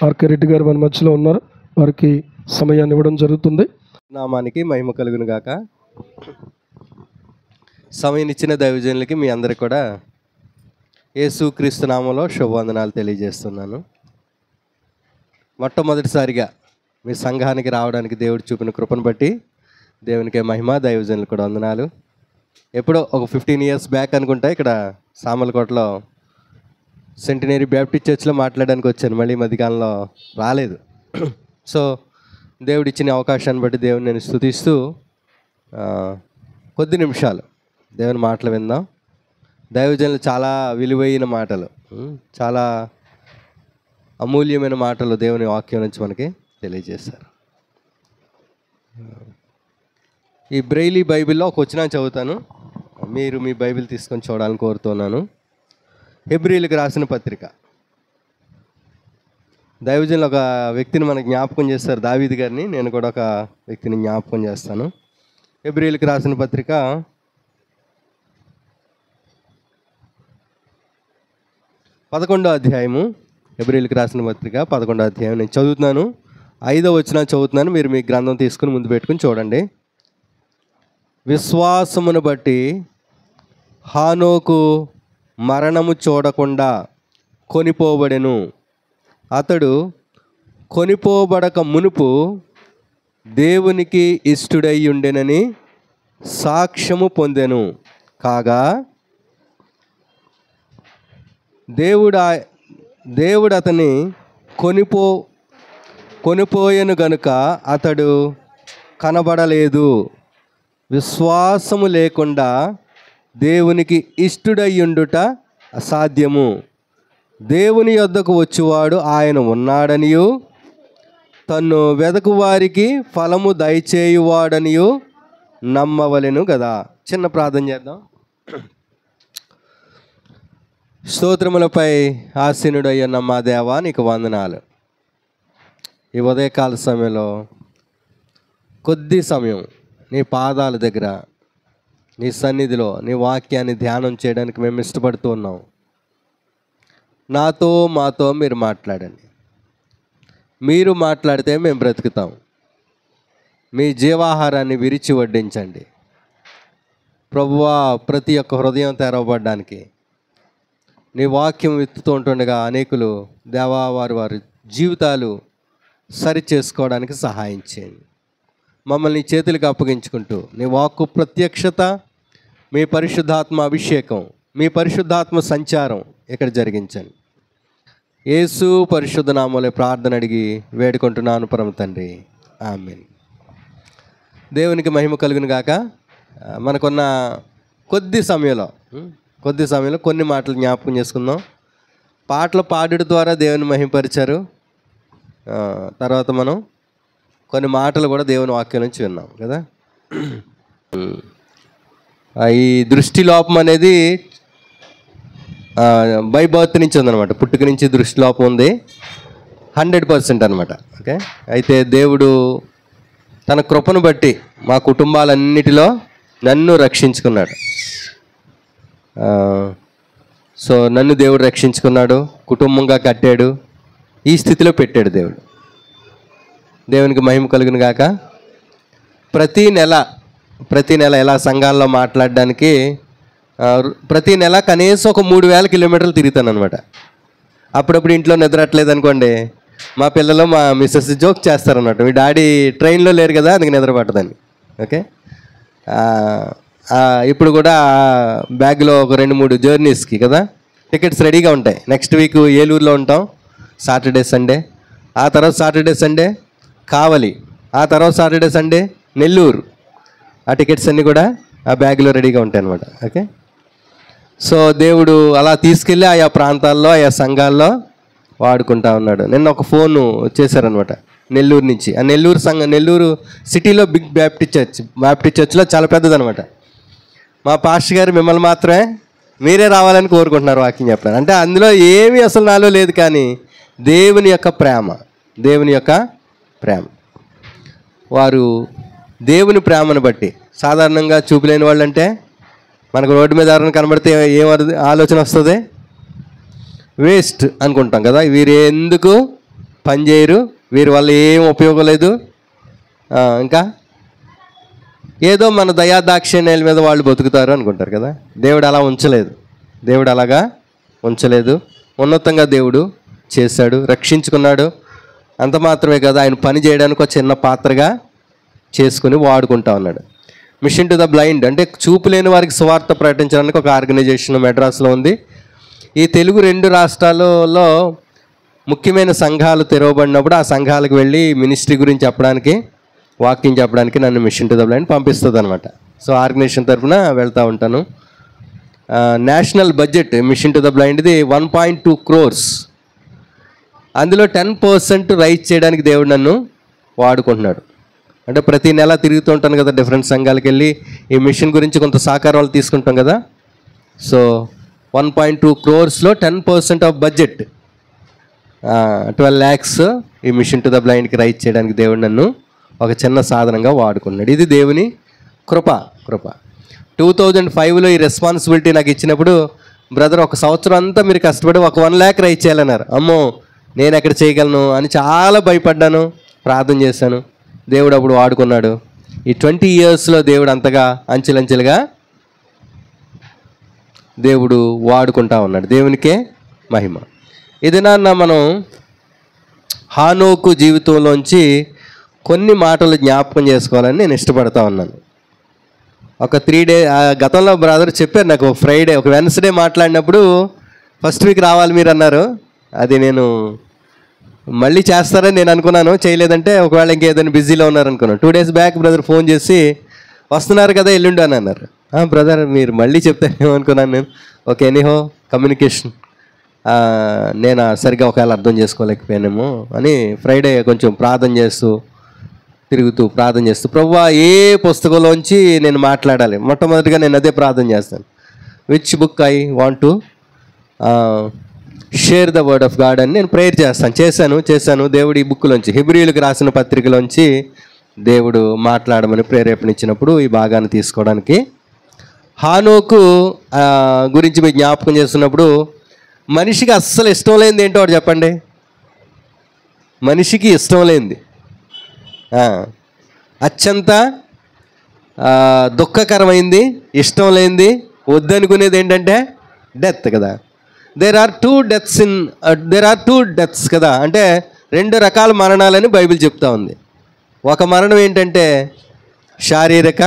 RK Reddy గారు మన మధ్యలో ఉన్నారు. వారికి సమయాన్ని ఇవ్వడం జరుగుతుంది. నామానికి మహిమ కలుగును గాక. సమయం ఇచ్చిన దైవజనులకి మీ అందరికి కూడా యేసుక్రీస్తు నామంలో శుభవందనాలు తెలియజేస్తున్నాను. మొట్టమొదటిసారిగా మీ సంఘానికి రావడానికి దేవుడు చూపిన కృపను బట్టి దేవునికి మహిమ, దైవజనులు కూడా వందనాలు. ఎప్పుడో ఒక 15 years బ్యాక్ అనుకుంటా ఇక్కడ సామలకోటలో సెంటినరీ బ్యాప్టిస్ట్ చర్చ్లో మాట్లాడడానికి వచ్చాను. మళ్ళీ మధ్యకాలంలో రాలేదు. సో దేవుడు ఇచ్చిన అవకాశాన్ని బట్టి దేవుని నేను స్తుతిస్తూ కొద్ది నిమిషాలు దేవుని మాటలు విందాం. దైవజనులు చాలా విలువైన మాటలు, చాలా అమూల్యమైన మాటలు దేవుని వాక్యం నుంచి మనకి తెలియజేశారు. ఈ బ్రెయిలీ బైబిల్లో ఒక వచనం చదువుతాను, మీరు మీ బైబిల్ తీసుకొని చూడాలని కోరుతున్నాను. హెబ్రీయులకు రాసిన పత్రిక. దైవజనులు ఒక వ్యక్తిని మనకు జ్ఞాపకం చేస్తారు, దావీదు గారిని. నేను కూడా ఒక వ్యక్తిని జ్ఞాపకం చేస్తాను. హెబ్రీయులకు రాసిన పత్రిక 11వ అధ్యాయము. హెబ్రీయులకు రాసిన పత్రిక 11వ అధ్యాయం నేను చదువుతున్నాను. 5వ వచనం చదువుతున్నాను. మీరు మీ గ్రంథం తీసుకుని ముందు పెట్టుకుని చూడండి. విశ్వాసమును బట్టి హానోకు మరణము చూడకుండా కొనిపోబడెను. అతడు కొనిపోబడక మునుపు దేవునికి ఇష్టుడై ఉండెనని సాక్ష్యము పొందెను. కాగా దేవుడు అతని కొనిపోయెను గనుక అతడు కనబడలేదు. విశ్వాసము లేకుండా దేవునికి ఇష్టుడయ్యుండుట అసాధ్యము. దేవుని యొద్దకు వచ్చువాడు ఆయన ఉన్నాడనియు తన్ను వెదకు వారికి ఫలము దయచేయువాడనియు నమ్మవలెను కదా. చిన్న ప్రార్థన చేద్దాం. స్తోత్రములపై ఆసీనుడయ్యున్న మా దేవా, నీకు వందనాలు. ఈ ఉదయకాల సమయంలో కొద్ది సమయం నీ పాదాల దగ్గర, నీ సన్నిధిలో నీ వాక్యాన్ని ధ్యానం చేయడానికి మేము ఇష్టపడుతూ ఉన్నాం. నాతో మాతో మీరు మాట్లాడండి. మీరు మాట్లాడితే మేము బ్రతుకుతాం. మీ జీవాహారాన్ని విరిచి వడ్డించండి ప్రభువా. ప్రతి ఒక్క హృదయం తెరవబడ్డానికి నీ వాక్యం విత్తుతూ ఉంటుండగా అనేకులు దేవా వారి జీవితాలు సరి చేసుకోవడానికి సహాయం చేయండి. మమ్మల్ని చేతులకు అప్పగించుకుంటూ నీ వాక్కు ప్రత్యక్షత, మీ పరిశుద్ధాత్మ అభిషేకం, మీ పరిశుద్ధాత్మ సంచారం ఇక్కడ జరిగించండి. యేసు పరిశుద్ధ నామములో ప్రార్థన అడిగి వేడుకుంటున్నాను పరమ తండ్రి, ఆమేన్. దేవునికి మహిమ కలుగును గాక. మనకున్న కొద్ది సమయంలో కొన్ని మాటలు జ్ఞాపకం చేసుకుందాం. పాటలు పాడడం ద్వారా దేవుని మహిమపరిచారు. తర్వాత మనం కొన్ని మాటలు కూడా దేవుని వాక్యం నుంచి విన్నాం కదా. ఈ దృష్టి లోపం అనేది బై బర్త్ నుంచి ఉందన్నమాట. పుట్టుక నుంచి దృష్టి లోపం ఉంది, 100% అనమాట. ఓకే. అయితే దేవుడు తన కృపను బట్టి మా కుటుంబాలన్నిటిలో నన్ను రక్షించుకున్నాడు. సో నన్ను దేవుడు రక్షించుకున్నాడు, కుటుంబంగా కట్టాడు, ఈ స్థితిలో పెట్టాడు దేవుడు. దేవునికి మహిమ కలుగును గాక. ప్రతి నెల ఎలా సంఘాల్లో మాట్లాడడానికి ప్రతి నెల కనీసం ఒక 3000 కిలోమీటర్లు తిరుగుతాను అనమాట. అప్పుడప్పుడు ఇంట్లో నిద్రట్లేదు అనుకోండి, మా పిల్లలు మా మిస్సెస్ జోక్ చేస్తారన్నమాట, మీ డాడీ ట్రైన్లో లేరు కదా అందుకు నిద్ర పట్టదని. ఓకే. ఇప్పుడు కూడా బ్యాగ్లో ఒక 2-3 జర్నీస్కి కదా టికెట్స్ రెడీగా ఉంటాయి. నెక్స్ట్ వీక్ ఏలూరులో ఉంటాం, సాటర్డే సండే. ఆ తర్వాత సాటర్డే సండే కావలి, ఆ తర్వాత సాటర్డే సండే నెల్లూరు. ఆ టికెట్స్ అన్నీ కూడా ఆ బ్యాగ్లో రెడీగా ఉంటాయి అన్నమాట. ఓకే. సో దేవుడు అలా తీసుకెళ్ళి ఆయా ప్రాంతాల్లో, ఆయా సంఘాల్లో వాడుకుంటా ఉన్నాడు. నిన్న ఒక ఫోను వచ్చేసారనమాట నెల్లూరు నుంచి. ఆ నెల్లూరు సిటీలో బిగ్ బ్యాప్టిస్ట్ చర్చ్లో చాలా పెద్దదనమాట. మా పాస్టర్ గారు మిమ్మల్ని మాత్రమే మీరే రావాలని కోరుకుంటున్నారు వాక్యం చెప్పడానికి. అంటే అందులో ఏమీ అసలు నాలో లేదు, కానీ దేవుని యొక్క ప్రేమ వారు దేవుని ప్రేమను బట్టి. సాధారణంగా చూపులేని వాళ్ళు అంటే మనకు రోడ్డు మీద ఎవరైనా కనబడితే ఏం ఆలోచన వస్తుంది? వేస్ట్ అనుకుంటాం కదా. వీరు ఎందుకు పని చేయరు, వీరి వల్ల ఏం ఉపయోగం లేదు. ఇంకా ఏదో మన దయాదాక్షిణ్యాల మీద వాళ్ళు బతుకుతారు అనుకుంటారు కదా. దేవుడు అలా ఉంచలేదు. దేవుడు అలాగా ఉంచలేదు. ఉన్నతంగా దేవుడు చేశాడు, రక్షించుకున్నాడు. అంత మాత్రమే కదా, ఆయన పని చేయడానికి ఒక చిన్న పాత్రగా చేసుకుని వాడుకుంటా ఉన్నాడు. మిషన్ టు ద బ్లైండ్ అంటే చూపు లేని వారికి సువార్త ప్రకటించడానికి ఒక ఆర్గనైజేషన్ మెడ్రాస్లో ఉంది. ఈ తెలుగు 2 రాష్ట్రాలలో ముఖ్యమైన సంఘాలు తెరవబడినప్పుడు ఆ సంఘాలకు వెళ్ళి మినిస్ట్రీ గురించి చెప్పడానికి, వాక్యం చెప్పడానికి నన్ను మిషన్ టు ద బ్లైండ్ పంపిస్తుంది అనమాట. సో ఆర్గనైజేషన్ తరఫున వెళ్తూ ఉంటాను. National budget mission to the బ్లైండ్ది 1.2 crores. అందులో 10% రైజ్ చేయడానికి దేవుడు నన్ను వాడుకుంటున్నాడు. అంటే ప్రతి నెల తిరుగుతూ ఉంటాను కదా డిఫరెంట్ సంఘాలకు వెళ్ళి ఈ మిషన్ గురించి కొంత సహకారాలు తీసుకుంటాం కదా. So 1.2 crores 10% of budget 12 lakhs ఈ మిషన్ టు ద బ్లైండ్కి రైజ్ చేయడానికి దేవుడు నన్ను ఒక చిన్న సాధనంగా వాడుకున్నాడు. ఇది దేవుని కృప. 2005లో ఈ రెస్పాన్సిబిలిటీ నాకు ఇచ్చినప్పుడు, బ్రదర్ 1 సంవత్సరం అంతా మీరు కష్టపడి ఒక 1 lakh రైజ్ చేయాలన్నారు. అమ్మో నేను ఎక్కడ చేయగలను అని చాలా భయపడ్డాను, ప్రార్థన చేశాను. దేవుడు అప్పుడు వాడుకున్నాడు. ఈ 20 yearsలో దేవుడు అంతగా అంచెలంచెలుగా దేవుడు వాడుకుంటా ఉన్నాడు. దేవునికే మహిమ. ఇదినా మనం హానోకు జీవితంలోంచి కొన్ని మాటలు జ్ఞాపకం చేసుకోవాలని నేను ఇష్టపడతా ఉన్నాను. ఒక 3 days గతంలో బ్రదర్ చెప్పారు నాకు, ఫ్రైడే ఒక వెన్స్డే మాట్లాడినప్పుడు ఫస్ట్ వీక్ రావాలి మీరు అన్నారు. అది నేను మళ్ళీ చేస్తారని నేను అనుకున్నాను, చేయలేదంటే ఒకవేళ ఇంకేదైనా బిజీలో ఉన్నారనుకున్నాను. 2 days బ్యాక్ బ్రదర్ ఫోన్ చేసి వస్తున్నారు కదా ఎల్లుండి అని అన్నారు. బ్రదర్ మీరు మళ్ళీ చెప్తారేమో అనుకున్నాను నేను. ఓకే, ఎనీహో కమ్యూనికేషన్ నేను సరిగ్గా ఒకవేళ అర్థం చేసుకోలేకపోయానేమో అని ఫ్రైడే కొంచెం ప్రార్థన చేస్తూ ప్రభువా ఏ పుస్తకంలోంచి నేను మాట్లాడాలి, మొట్టమొదటిగా నేను అదే ప్రార్థన చేస్తాను. Which book I want to share the word of God అని నేను ప్రేయర్ చేశాను. దేవుడు ఈ బుక్లోంచి, హెబ్రీయులకు రాసిన పత్రికలోంచి దేవుడు మాట్లాడమని ప్రేరేపణించినప్పుడు ఈ భాగాన్ని తీసుకోవడానికి, హానోకు గురించి మీకు జ్ఞాపకం చేస్తున్నప్పుడు, మనిషికి అస్సలు ఇష్టం లేనిది ఏంటో వాడు చెప్పండి. మనిషికి ఇష్టం లేనిది, అత్యంత దుఃఖకరమైంది, ఇష్టం లేనిది, వద్దనుకునేది ఏంటంటే డెత్ కదా. దేర్ ఆర్ టూ డెత్స్ కదా. అంటే 2 రకాల మరణాలని బైబిల్ చెప్తా ఉంది. ఒక మరణం ఏంటంటే శారీరక,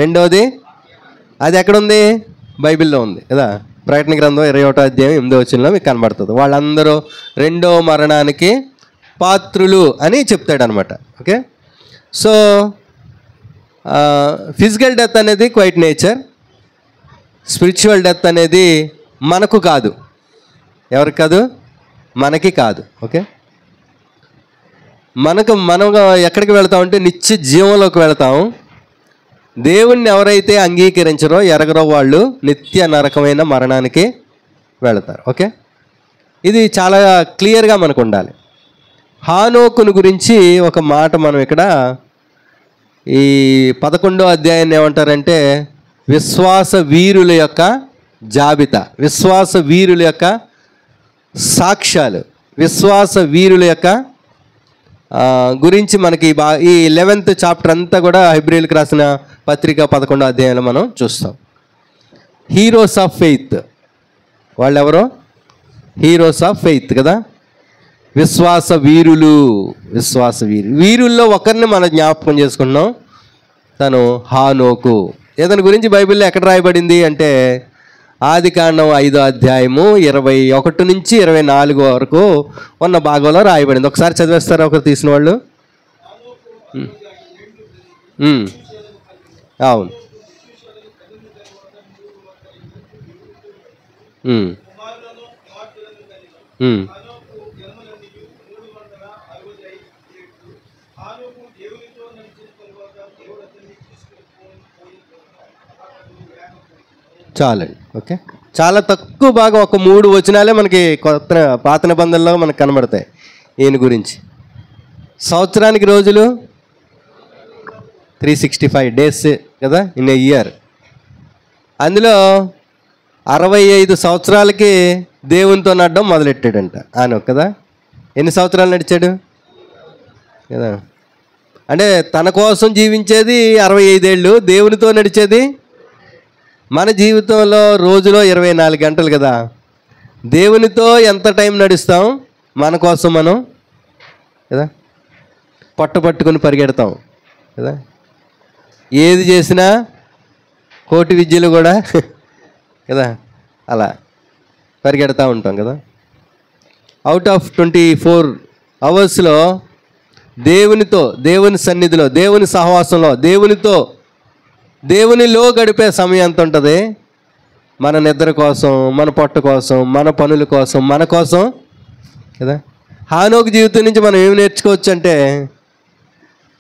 రెండవది అది ఎక్కడుంది, బైబిల్లో ఉంది కదా. ప్రకటన గ్రంథం 21వ అధ్యాయం 8వ వచనంలో మీకు కనబడుతుంది. వాళ్ళందరూ 2వ మరణానికి పాత్రులు అని చెప్తాడు అనమాట. ఓకే, సో ఫిజికల్ డెత్ అనేది క్వైట్ నేచర్, స్పిరిచువల్ డెత్ అనేది మనకు కాదు. ఎవరికి కాదు? మనకి కాదు. ఓకే, మనం ఎక్కడికి వెళ్తామంటే నిత్య జీవంలోకి వెళ్తాం. దేవుణ్ణి ఎవరైతే అంగీకరించరో, ఎరగరో వాళ్ళు నిత్య నరకమైన మరణానికి వెళతారు. ఓకే, ఇది చాలా క్లియర్గా మనకు ఉండాలి. హానోకుని గురించి ఒక మాట మనం ఇక్కడ ఈ 11వ అధ్యాయాన్ని ఏమంటారంటే విశ్వాస వీరుల యొక్క జాబితా, విశ్వాస వీరుల యొక్క సాక్ష్యాలు, విశ్వాస వీరుల యొక్క గురించి మనకి ఈ 11th చాప్టర్ అంతా కూడా హెబ్రీయులకు రాసిన పత్రిక 11వ అధ్యాయంలో మనం చూస్తాం. హీరోస్ ఆఫ్ ఫెయిత్, వాళ్ళెవరో హీరోస్ ఆఫ్ ఫెయిత్ కదా, విశ్వాస వీరులు. వీరుల్లో ఒకరిని మనం జ్ఞాపకం చేసుకుంటున్నాం, తను హానోకు. ఇతని గురించి బైబిల్లో ఎక్కడ రాయబడింది అంటే ఆదికాండం 5వ అధ్యాయము 21 నుంచి 24 వరకు ఉన్న భాగంలో రాయబడింది. ఒకసారి చదివేస్తారా ఒకరు తీసిన వాళ్ళు? అవును, చాలండి. ఓకే, చాలా తక్కువ భాగం, ఒక 3 వచనాలే మనకి పాత నిబంధనలో మనకు కనబడతాయి ఈయన గురించి. సంవత్సరానికి రోజులు 365 days కదా ఇన్ ఏ ఇయర్. అందులో 65 సంవత్సరాలకి దేవునితో నడడం మొదలెట్టాడంట ఆయన కదా. ఎన్ని సంవత్సరాలు నడిచాడు కదా? అంటే తన కోసం జీవించేది 65 ఏళ్ళు, దేవునితో నడిచేది మన జీవితంలో రోజులో 24 గంటలు కదా. దేవునితో ఎంత టైం నడుస్తాం, మన కోసం మనం కదా పట్టుకొని పరిగెడతాం కదా. ఏది చేసినా కోటి విద్యలు కూడా కదా అలా పరిగెడతా ఉంటాం కదా. అవుట్ ఆఫ్ 24 అవర్స్లో దేవునితో, దేవుని సన్నిధిలో, దేవుని సహవాసంలో, దేవునిలో గడిపే సమయం ఎంత ఉంటుంది? మన నిద్ర కోసం, మన పొట్ట కోసం, మన పనుల కోసం, మన కోసం కదా. హానోకు జీవితం నుంచి మనం ఏమి నేర్చుకోవచ్చు అంటే,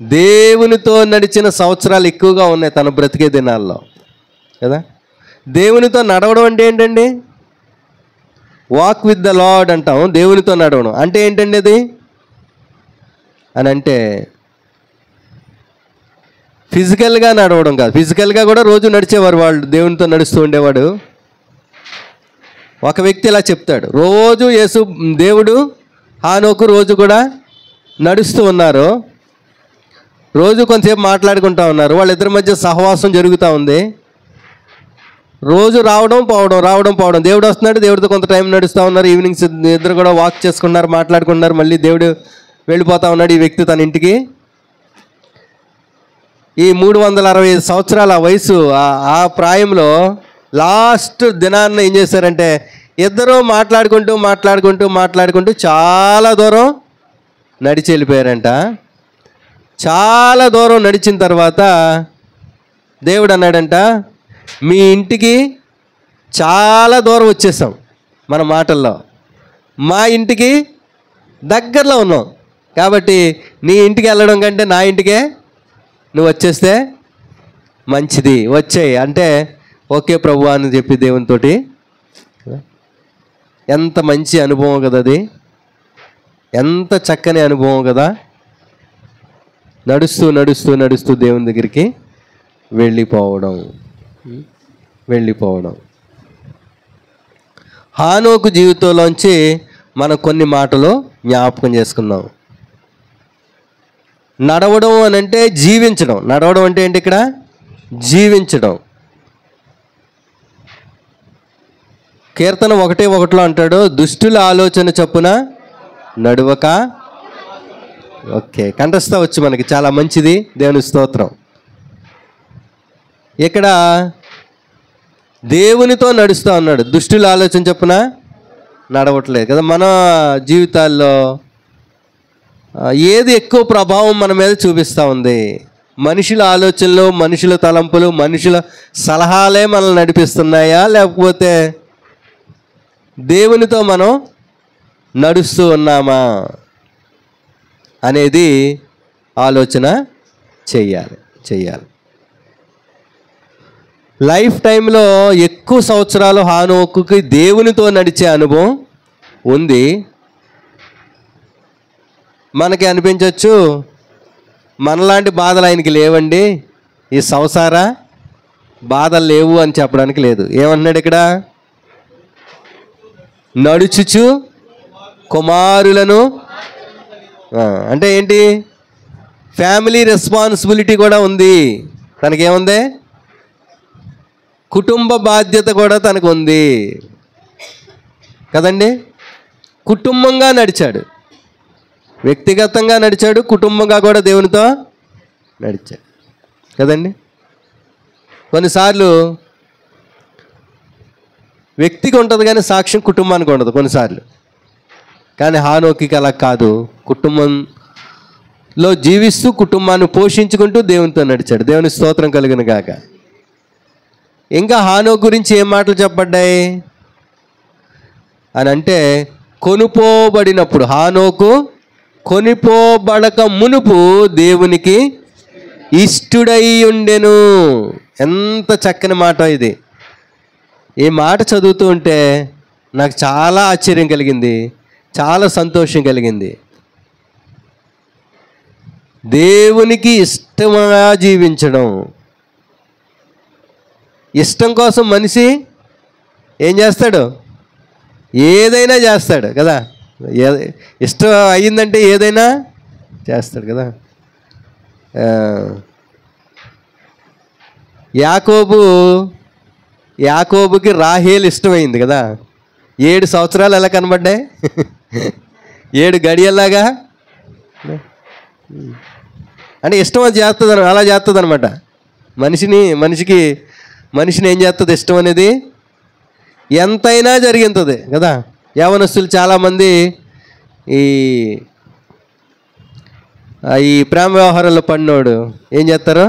దేవునితో నడిచిన సంవత్సరాలు ఎక్కువగా ఉన్నాయి తన బ్రతికే దినాల్లో కదా. దేవునితో నడవడం అంటే ఏంటండి? వాక్ విత్ ద లార్డ్ అంటాం. దేవునితో నడవడం అంటే ఏంటండి అది అని అంటే ఫిజికల్గా నడవడం కాదు. ఫిజికల్గా కూడా రోజు నడిచేవారు వాళ్ళు, దేవునితో నడుస్తూ ఉండేవాడు. ఒక వ్యక్తి ఇలా చెప్తాడు, రోజు దేవుడు హానోకు రోజు కూడా నడుస్తూ ఉన్నారు. రోజు కొంతసేపు మాట్లాడుకుంటూ ఉన్నారు. వాళ్ళిద్దరి మధ్య సహవాసం జరుగుతూ ఉంది. రోజు రావడం పోవడం. దేవుడు వస్తున్నాడు, దేవుడితో కొంత టైం నడుస్తూ ఉన్నారు. ఈవినింగ్స్ ఇద్దరు కూడా వాక్ చేసుకున్నారు, మాట్లాడుకున్నారు. మళ్ళీ దేవుడు వెళ్ళిపోతూ ఉన్నాడు ఈ వ్యక్తి తన ఇంటికి. ఈ 365 సంవత్సరాల వయసు, ఆ ప్రాయంలో లాస్ట్ దినాన్ని ఏం చేశారంటే, ఇద్దరు మాట్లాడుకుంటూ చాలా దూరం నడిచి వెళ్ళిపోయారంట. చాలా దూరం నడిచిన తర్వాత దేవుడు అన్నాడంట, మీ ఇంటికి చాలా దూరం వచ్చేసాం. మన మాటల్లో మా ఇంటికి దగ్గరలో ఉన్నాం కాబట్టి నీ ఇంటికి వెళ్ళడం కంటే నా ఇంటికే నువ్వు వచ్చేస్తే మంచిది, వచ్చేయి అంటే ఓకే ప్రభువా అని చెప్పి దేవునితోటి. ఎంత మంచి అనుభవం కదా అది, ఎంత చక్కని అనుభవం కదా. నడుస్తూ దేవుని దగ్గరికి వెళ్ళిపోవడం. హానోకు జీవితంలోంచి మనం కొన్ని మాటలు జ్ఞాపకం చేసుకుందాం. నడవడం అని అంటే జీవించడం. నడవడం అంటే ఏంటి? ఇక్కడ జీవించడం. కీర్తన 1:1 అంటాడు, దుష్టుల ఆలోచన చొప్పున నడువక. ఓకే, కంఠస్థ వచ్చి మనకి చాలా మంచిది, దేవుని స్తోత్రం. ఇక్కడ దేవునితో నడుస్తూ ఉన్నాడు, దుష్టుల ఆలోచన చొప్పున నడవట్లేదు కదా. మన జీవితాల్లో ఏది ఎక్కువ ప్రభావం మన మీద చూపిస్తూ ఉంది? మనుషుల ఆలోచనలు, మనుషుల తలంపులు, మనుషుల సలహాలే మనల్ని నడిపిస్తున్నాయా, లేకపోతే దేవునితో మనం నడుస్తూ ఉన్నామా అనేది ఆలోచన చెయ్యాలి. లైఫ్ టైంలో ఎక్కువ సంవత్సరాలు హానోకుకి దేవునితో నడిచే అనుభవం ఉంది. మనకి అనిపించవచ్చు మనలాంటి బాధలు ఆయనకి లేవండి, ఈ సంసార బాధలు లేవు అని చెప్పడానికి లేదు. ఏమన్నాడు ఇక్కడ? నడుచుచు కుమారులను, అంటే ఏంటి? ఫ్యామిలీ రెస్పాన్సిబిలిటీ కూడా ఉంది తనకేముంది? కుటుంబ బాధ్యత కూడా తనకు ఉంది కదండి. కుటుంబంగా నడిచాడు, వ్యక్తిగతంగా నడిచాడు, కుటుంబంగా కూడా దేవునితో నడిచాడు కదండి. కొన్నిసార్లు వ్యక్తికి ఉంటుంది కానీ సాక్ష్యం కుటుంబానికి ఉండదు కొన్నిసార్లు. కానీ హానోకి అలా కాదు, కుటుంబంలో జీవిస్తూ కుటుంబాన్ని పోషించుకుంటూ దేవునితో నడిచాడు. దేవుని స్తోత్రం కలుగును గాక. ఇంకా హానోకు గురించి ఏం మాటలు చెప్పబడ్డాయి అని అంటే, కొనుపోబడినప్పుడు, హానోకు కొనిపోబడక మునుపు దేవునికి ఇష్టుడై ఉండెను. ఎంత చక్కని మాట ఇది. ఈ మాట చదువుతూ ఉంటే నాకు చాలా ఆశ్చర్యం కలిగింది, చాలా సంతోషం కలిగింది. దేవునికి ఇష్టంగా జీవించడం. ఇష్టం కోసం మనిషి ఏం చేస్తాడు? ఏదైనా చేస్తాడు కదా. ఇష్టం అయ్యిందంటే ఏదైనా చేస్తాడు కదా. యాకోబుకి రాహేల్ ఇష్టమైంది కదా. 7 సంవత్సరాలు ఎలా కనబడ్డాయి, 7 గడియల్లాగా. అంటే ఇష్టం అది చేస్తుంది, అలా చేస్తుంది అనమాట. మనిషిని ఏం చేస్తుంది ఇష్టం అనేది, ఎంతైనా జరిగింది కదా. యవనస్తులు చాలామంది ఈ ప్రేమ వ్యవహారంలో పడినోడు ఏం చేస్తారు,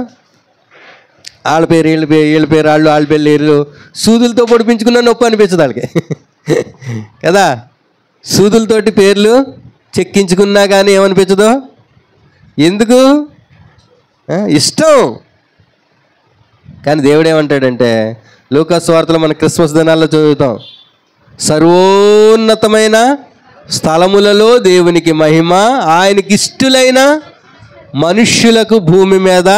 వాళ్ళ పేరు వీళ్ళ పేరు వాళ్ళ పేర్లు వీళ్ళు సూదులతో పొడిపించుకున్న నొప్పి అనిపించదు వాళ్ళకి కదా. సూదులతోటి పేర్లు చెక్కించుకున్నా కానీ ఏమనిపించదు. ఎందుకు? ఇష్టం. కానీ దేవుడు ఏమంటాడంటే, లూకా సువార్తలో మన క్రిస్మస్ దినాల్లో చదువుతాం, సర్వోన్నతమైన స్థలములలో దేవునికి మహిమ, ఆయనకి ఇష్టులైన మనుష్యులకు భూమి మీద.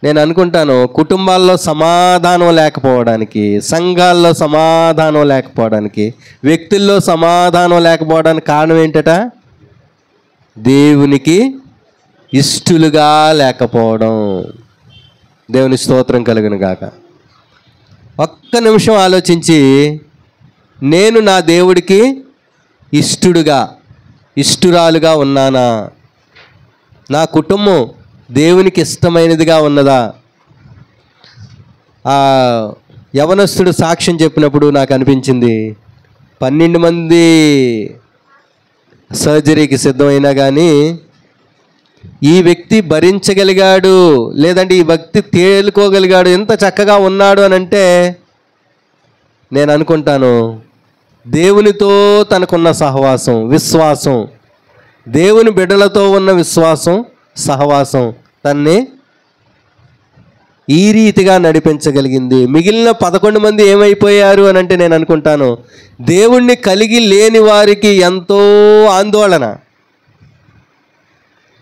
నేను అనుకుంటాను, కుటుంబాల్లో సమాధానం లేకపోవడానికి, సంఘాల్లో సమాధానం లేకపోవడానికి, వ్యక్తుల్లో సమాధానం లేకపోవడానికి కారణం ఏంటట? దేవునికి ఇష్టలుగా లేకపోవడం. దేవుని స్తోత్రం కలుగును గాక. ఒక్క నిమిషం ఆలోచించి, నేను నా దేవుడికి ఇష్టురాలుగా ఉన్నానా? నా కుటుంబం దేవునికి ఇష్టమైనదిగా ఉన్నదా? ఆ యవనస్తుడు సాక్ష్యం చెప్పినప్పుడు నాకు అనిపించింది, 12 మంది సర్జరీకి సిద్ధమైనా కానీ ఈ వ్యక్తి భరించగలిగాడు, లేదంటే ఈ వ్యక్తి తేలుకోగలిగాడు, ఎంత చక్కగా ఉన్నాడు అని అంటే నేను అనుకుంటాను, దేవునితో తనకున్న సహవాసం, విశ్వాసం, దేవుని బిడ్డలతో ఉన్న విశ్వాసం, సహవాసం తన్ని ఈ రీతిగా నడిపించగలిగింది. మిగిలిన 11 మంది ఏమైపోయారు అని అంటే నేను అనుకుంటాను, దేవుణ్ణి కలిగి లేని వారికి ఎంతో ఆందోళన.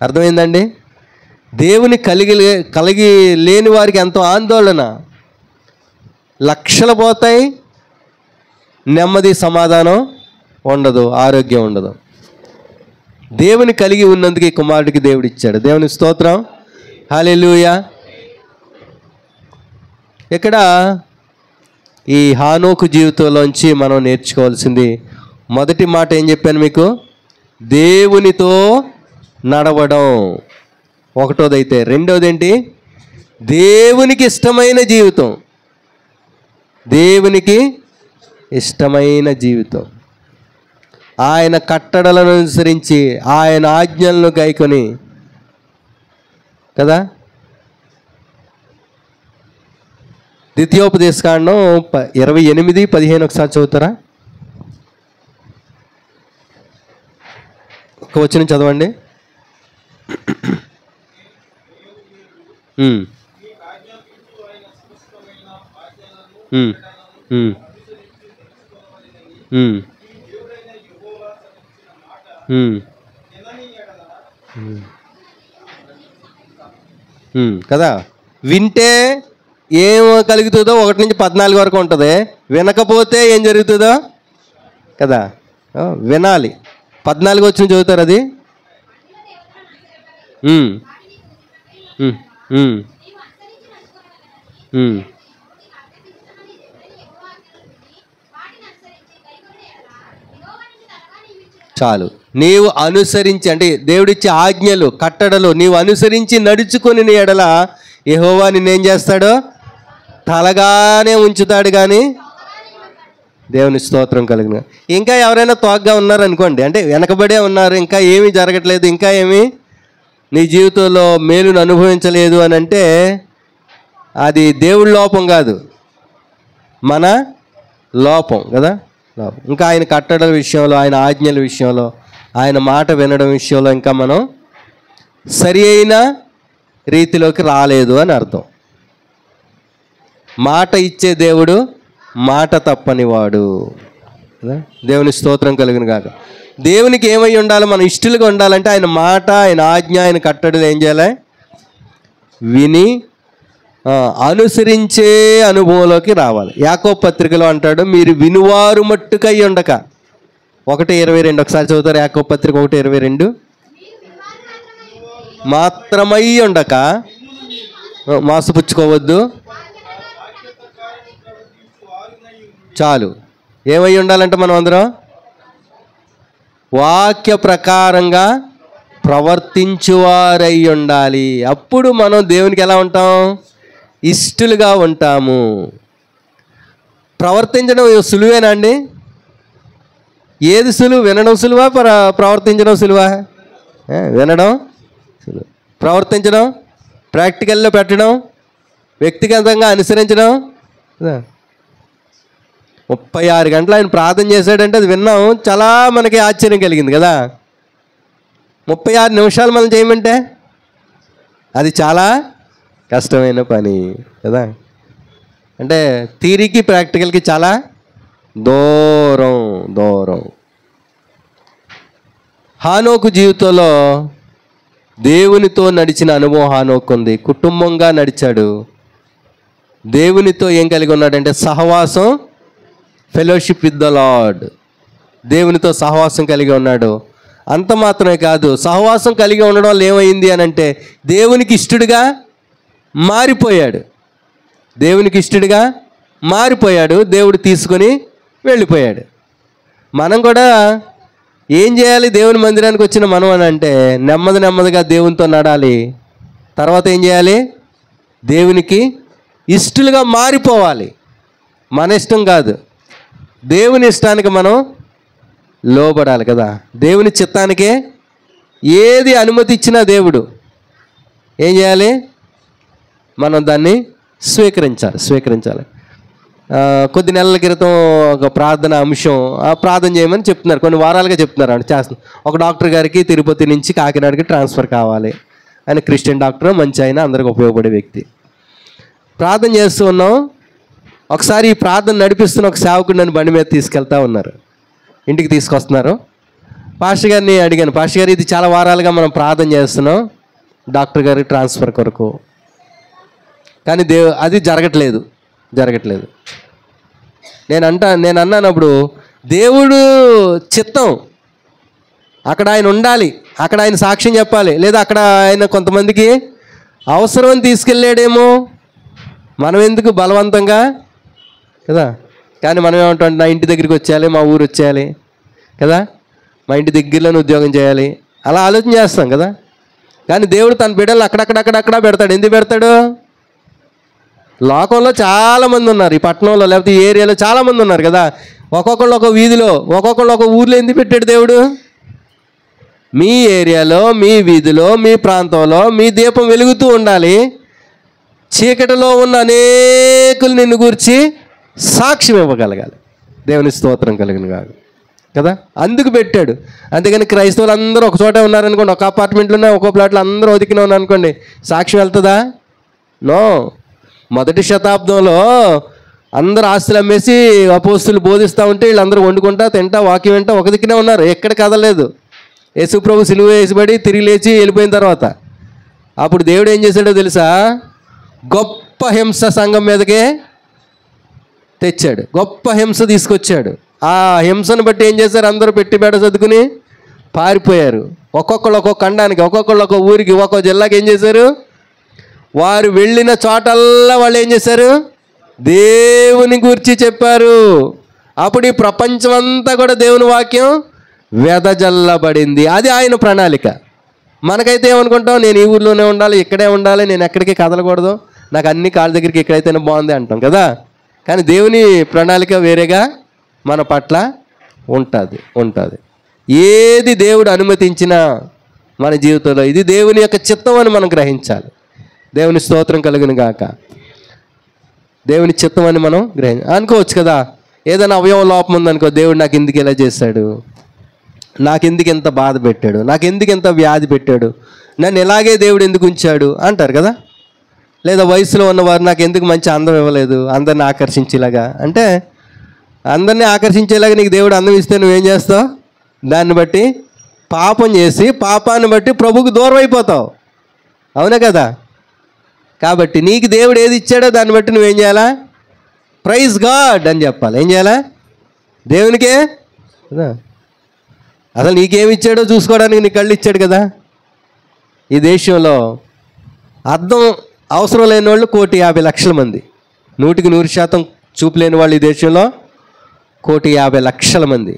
అర్థమైందండి? దేవుని కలిగి లేని వారికి ఎంతో ఆందోళన. లక్షలు పోతాయి, నెమ్మది సమాధానం ఉండదు, ఆరోగ్యం ఉండదు. దేవుని కలిగి ఉన్నందుకు ఈ కుమారుడికి దేవుడు ఇచ్చాడు. దేవుని స్తోత్రం, హల్లెలూయా. ఇక్కడ ఈ హానోకు జీవితంలోంచి మనం నేర్చుకోవాల్సింది, మొదటి మాట ఏం చెప్పాను మీకు, దేవునితో నడవడం ఒకటోదైతే, రెండోది ఏంటి, దేవునికి ఇష్టమైన జీవితం. దేవునికి ఇష్టమైన జీవితం, ఆయన కట్టడలను అనుసరించి, ఆయన ఆజ్ఞలను గైకొని కదా. ద్వితీయోపదేశకాండం 28:15 ఒకసారి చదువుతారా? ఒక వచనం చదవండి. కదా. వింటే ఏం కలుగుతుందో 1 నుంచి 14 వరకు ఉంటుంది. వినకపోతే ఏం జరుగుతుందో కదా. వినాలి. 14 వచ్చిన చదువుతారు అది. చాలు. నీవు అనుసరించి, అంటే దేవుడిచ్చే ఆజ్ఞలు, కట్టడలు నీవు అనుసరించి నడుచుకొని నీ ఎడల యెహోవా నిన్నేం చేస్తాడో తలగానే ఉంచుతాడు. కానీ దేవుని స్తోత్రం కలిగిన. ఇంకా ఎవరైనా తోగ్గా ఉన్నారనుకోండి, అంటే వెనకబడే ఉన్నారు, ఇంకా ఏమీ జరగట్లేదు, ఇంకా ఏమీ నీ జీవితంలో మేలును అనుభవించలేదు అని అంటే అది దేవుడి లోపం కాదు, మన లోపం కదా. ఇంకా ఆయన కట్టడల విషయంలో, ఆయన ఆజ్ఞల విషయంలో, ఆయన మాట వినడం విషయంలో ఇంకా మనం సరి అయిన రీతిలోకి రాలేదు అని అర్థం. మాట ఇచ్చే దేవుడు మాట తప్పనివాడు కదా. దేవుని స్తోత్రం కలిగిన కాక. దేవునికి ఏమై ఉండాలి, మనం ఇష్టలుగా ఉండాలంటే ఆయన మాట, ఆయన ఆజ్ఞ, ఆయన కట్టడలు ఏం చేయాలి, విని అనుసరించే అనుభవంలోకి రావాలి. యాకోబు పత్రికలో అంటాడు, మీరు వినువారు మట్టుకై ఉండక. 1:22 ఒకసారి చదువుతారు. యాకోబు పత్రిక 1:22. మాత్రమై ఉండక మోసపుచ్చుకోవద్దు. చాలు. ఏమై ఉండాలంటే మనం అందరం వాక్య ప్రకారంగా ప్రవర్తించువారై ఉండాలి. అప్పుడు మనం దేవునికి ఎలా ఉంటాం? ఇష్టలుగా ఉంటాము. ప్రవర్తించడం సులువేనా అండి? ఏది సులువు? వినడం సులువా, ప్రవర్తించడం సులువా? వినడం సులువు. ప్రవర్తించడం, ప్రాక్టికల్లో పెట్టడం, వ్యక్తిగతంగా అనుసరించడం. 36 గంటలు ఆయన ప్రార్థన చేశాడంటే అది విన్నాం, చాలా మనకి ఆశ్చర్యం కలిగింది కదా. 36 నిమిషాలు మనం చేయమంటే అది చాలా కష్టమైన పని కదా. అంటే థియరీకి ప్రాక్టికల్కి చాలా దూరం. హానోకు జీవితంలో దేవునితో నడిచిన అనుభవం హానోకు ఉంది. కుటుంబంగా నడిచాడు. దేవునితో ఏం కలిగి ఉన్నాడంటే సహవాసం, ఫెలోషిప్ విత్ ద లార్డ్. దేవునితో సహవాసం కలిగి ఉన్నాడు. అంత మాత్రమే కాదు, సహవాసం కలిగి ఉండడం వల్ల ఏమైంది అని అంటే దేవునికి ఇష్టడుగా మారిపోయాడు. దేవుడు తీసుకొని వెళ్ళిపోయాడు. మనం కూడా ఏం చేయాలి? దేవుని మందిరానికి వచ్చిన మనం అని అంటే నెమ్మదిగా దేవునితో నడాలి. తర్వాత ఏం చేయాలి? దేవునికి ఇష్టలుగా మారిపోవాలి. మన ఇష్టం కాదు, దేవుని ఇష్టానికి మనం లోబడాలి కదా. దేవుని చిత్తానికే ఏది అనుమతి ఇచ్చినా దేవుడు ఏం చేయాలి? మనం దాన్ని స్వీకరించాలి. కొద్ది నెలల క్రితం ఒక ప్రార్థన అంశం, ప్రార్థన చేయమని చెప్తున్నారు. కొన్ని వారాలుగా చెప్తున్నారు అంటే చేస్తున్నారు. ఒక డాక్టర్ గారికి తిరుపతి నుంచి కాకినాడకి ట్రాన్స్ఫర్ కావాలి. ఆయన క్రిస్టియన్ డాక్టర్, మంచి ఆయన, అందరికి ఉపయోగపడే వ్యక్తి. ప్రార్థన చేస్తూ ఉన్నాం. ఒకసారి ఈ ప్రార్థన నడిపిస్తున్న ఒక సేవకుడు నన్ను బండి మీద తీసుకెళ్తా ఉన్నారు. ఇంటికి తీసుకొస్తున్నారు. పాస్టర్ గారిని అడిగాను, పాస్టర్ గారు ఇది చాలా వారాలుగా మనం ప్రార్థన చేస్తున్నాం డాక్టర్ గారికి ట్రాన్స్ఫర్ కొరకు, కానీ అది జరగట్లేదు. నేను అన్నానప్పుడు దేవుడు చిత్తం, అక్కడ ఆయన ఉండాలి, అక్కడ ఆయన సాక్ష్యం చెప్పాలి, లేదా అక్కడ ఆయన కొంతమందికి అవసరం తీసుకెళ్ళాడేమో, మనం ఎందుకు బలవంతంగా కదా. కానీ మనం ఏమంటాం? నా ఇంటి దగ్గరికి వచ్చేయాలి, మా ఊరు వచ్చేయాలి కదా, మా ఇంటి దగ్గరలోనే ఉద్యోగం చేయాలి, అలా ఆలోచన చేస్తాం కదా. కానీ దేవుడు తన బిడ్డలు అక్కడక్కడ పెడతాడు. ఎందుకు పెడతాడు? లోకంలో చాలామంది ఉన్నారు, ఈ పట్టణంలో లేకపోతే ఈ ఏరియాలో చాలామంది ఉన్నారు కదా. ఒక్కొక్కళ్ళు ఒక వీధిలో, ఒక్కొక్కళ్ళు ఒక ఊర్లో ఎందుకు పెట్టాడు దేవుడు? మీ ఏరియాలో, మీ వీధిలో, మీ ప్రాంతంలో మీ దీపం వెలుగుతూ ఉండాలి. చీకటిలో ఉన్న అనేకులు నిన్ను గురించి సాక్ష్యం ఇవ్వగలగాలి. దేవుని స్తోత్రం కలిగిన కాదు కదా, అందుకు పెట్టాడు. అంతేగాని క్రైస్తవులు అందరూ ఒక చోటే ఉన్నారనుకోండి, ఒక అపార్ట్మెంట్లోనే ఒక్కో ప్లాట్లో అందరూ ఒదికిన ఉన్నారనుకోండి, సాక్ష్యం వెళ్తుందా? నో. మొదటి శతాబ్దంలో అందరూ ఆస్తులు అమ్మేసి అపోస్తులు బోధిస్తూ ఉంటే వీళ్ళందరూ వండుకుంటా తింటా వాక్యం వింటా ఒక దిక్కునే ఉన్నారు, ఎక్కడ కదలలేదు. యేసు ప్రభు సిలువ వేసిబడి తిరిగి లేచి వెళ్ళిపోయిన తర్వాత అప్పుడు దేవుడు ఏం చేశాడో తెలుసా? గొప్ప హింస సంఘం మీదకే తెచ్చాడు, గొప్ప హింస తీసుకొచ్చాడు. ఆ హింసను బట్టి ఏం చేశారు? అందరూ పెట్టి బేడ చదువుకుని పారిపోయారు. ఒక్కొక్కళ్ళు ఒక్కొక్క ఖండానికి, ఒక్కొక్కళ్ళు ఒక్కొక్క ఊరికి, ఒక్కొక్క జిల్లాకి ఏం చేశారు? వారు వెళ్ళిన చోటల్లా వాళ్ళు ఏం చేశారు? దేవుని గురించి చెప్పారు. అప్పుడు ఈ ప్రపంచమంతా కూడా దేవుని వాక్యం వెదజల్లబడింది. అది ఆయన ప్రణాళిక. మనకైతే ఏమనుకుంటాం? నేను ఈ ఊర్లోనే ఉండాలి, ఇక్కడే ఉండాలి, నేను ఎక్కడికి కదలకూడదు, నాకు అన్ని కాళ్ళ దగ్గరికి ఎక్కడైతేనే బాగుంది అంటాం కదా. కానీ దేవుని ప్రణాళిక వేరేగా మన పట్ల ఉంటుంది. ఏది దేవుడు అనుమతించినా మన జీవితంలో ఇది దేవుని యొక్క చిత్తం అని మనం గ్రహించాలి. దేవుని స్తోత్రం కలుగును గాక. దేవుని చిత్తం అని మనం అనుకోవచ్చు కదా. ఏదైనా అవయవ లోపం ఉందనుకో, దేవుడు నాకు ఎందుకు ఇలా చేశాడు, నాకెందుకు ఎంత బాధ పెట్టాడు, నాకెందుకు ఎంత వ్యాధి పెట్టాడు, నన్ను ఇలాగే దేవుడు ఎందుకు ఉంచాడు అంటారు కదా. లేదా వయసులో ఉన్నవారు నాకు ఎందుకు మంచి అందం ఇవ్వలేదు, అందరిని ఆకర్షించేలాగా. అంటే అందరినీ ఆకర్షించేలాగా నీకు దేవుడు అందం ఇస్తే నువ్వేం చేస్తావు? దాన్ని బట్టి పాపం చేసి పాపాన్ని బట్టి ప్రభువుకు దూరం అయిపోతావు. అవునా కదా. కాబట్టి నీకు దేవుడు ఏది ఇచ్చాడో దాన్ని బట్టి నువ్వేం చేయాలా? ప్రైజ్ గాడ్ అని చెప్పాలి. ఏం చేయాలా? దేవునికే కదా. అసలు నీకేమి ఇచ్చాడో చూసుకోవడానికి నీ కళ్ళు ఇచ్చాడు కదా. ఈ దేశంలో అర్థం అవసరం లేని వాళ్ళు 1,50,00,000 మంది. 100% చూపు లేని వాళ్ళు ఈ దేశంలో 1,50,00,000 మంది.